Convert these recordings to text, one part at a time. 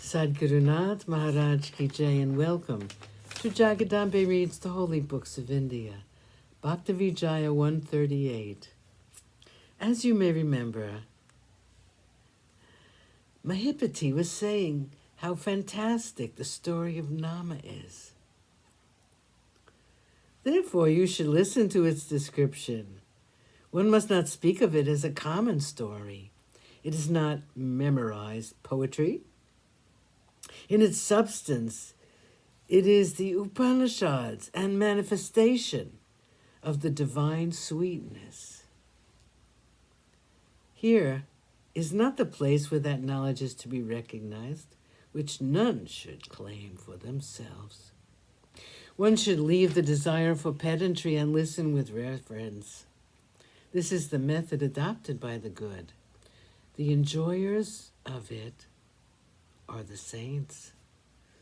Sadgurunath Maharaj Ki Jai, and welcome to Jagadambe Reads the Holy Books of India, Bhaktavijaya138. As you may remember, Mahipati was saying how fantastic the story of Nama is. Therefore, you should listen to its description. One must not speak of it as a common story. It is not memorized poetry. In its substance, it is the Upanishads and manifestation of the divine sweetness. Here is not the place where that knowledge is to be recognized, which none should claim for themselves. One should leave the desire for pedantry and listen with reverence. This is the method adopted by the good. The enjoyers of it are the saints.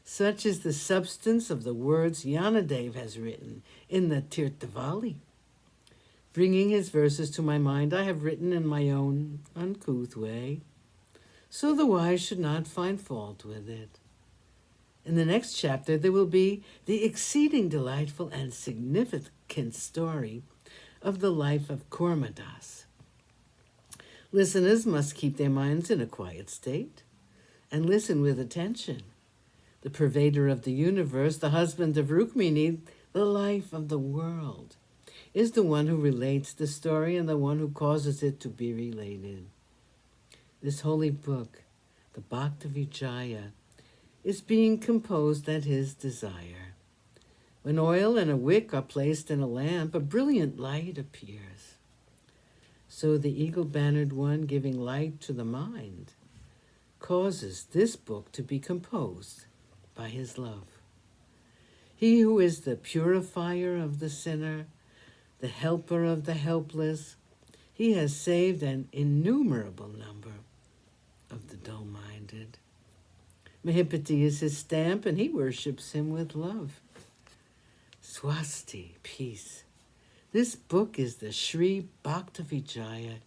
Such is the substance of the words Yanadev has written in the Tirthavali. Bringing his verses to my mind, I have written in my own uncouth way, so the wise should not find fault with it. In the next chapter, there will be the exceeding delightful and significant story of the life of Kurmadas. Listeners must keep their minds in a quiet state and listen with attention. The pervader of the universe, the husband of Rukmini, the life of the world, is the one who relates the story and the one who causes it to be related. This holy book, the Bhaktavijaya, is being composed at his desire. When oil and a wick are placed in a lamp, a brilliant light appears. So the eagle-bannered one, giving light to the mind, causes this book to be composed by his love. He who is the purifier of the sinner, the helper of the helpless, he has saved an innumerable number of the dull-minded. Mahipati is his stamp, and he worships him with love. Swasti, peace. This book is the Sri Bhaktavijaya.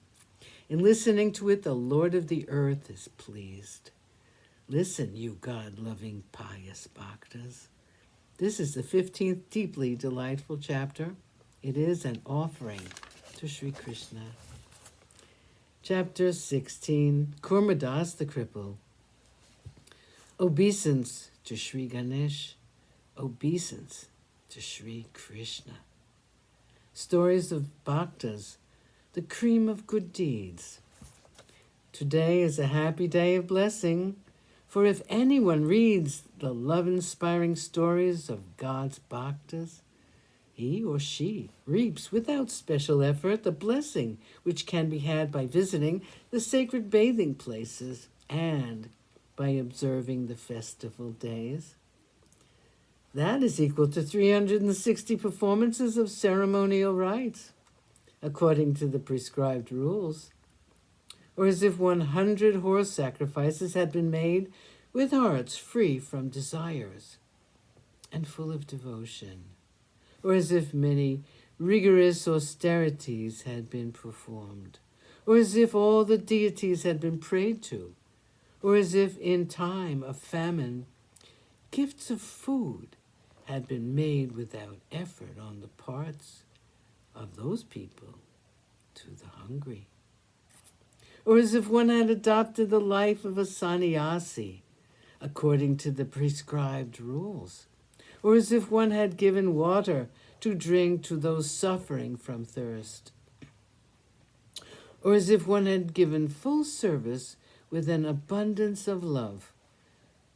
In listening to it, the Lord of the earth is pleased. Listen, you God-loving, pious bhaktas. This is the 15th deeply delightful chapter. It is an offering to Sri Krishna. Chapter 16, Kurmadas the Cripple. Obeisance to Sri Ganesh, obeisance to Sri Krishna. Stories of bhaktas, the cream of good deeds. Today is a happy day of blessing, for if anyone reads the love-inspiring stories of God's bhaktas, he or she reaps without special effort the blessing which can be had by visiting the sacred bathing places and by observing the festival days. That is equal to 360 performances of ceremonial rites, according to the prescribed rules, or as if 100 horse sacrifices had been made with hearts free from desires and full of devotion, or as if many rigorous austerities had been performed, or as if all the deities had been prayed to, or as if in time of famine, gifts of food had been made without effort on the parts of those people to the hungry, or as if one had adopted the life of a sannyasi according to the prescribed rules, or as if one had given water to drink to those suffering from thirst, or as if one had given full service with an abundance of love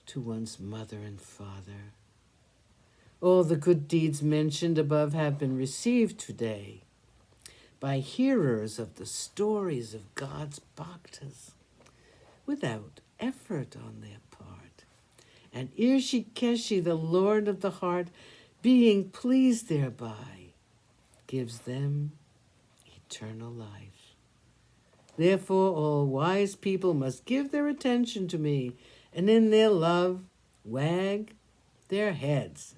to one's mother and father. All the good deeds mentioned above have been received today by hearers of the stories of God's bhaktas without effort on their part. And Irshikeshi, the Lord of the heart, being pleased thereby, gives them eternal life. Therefore, all wise people must give their attention to me, and in their love wag their heads,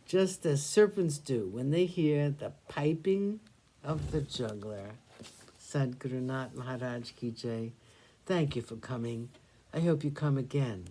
just as serpents do when they hear the piping of the juggler. Sadgurunath Maharaj Ki Jai. Thank you for coming. I hope you come again.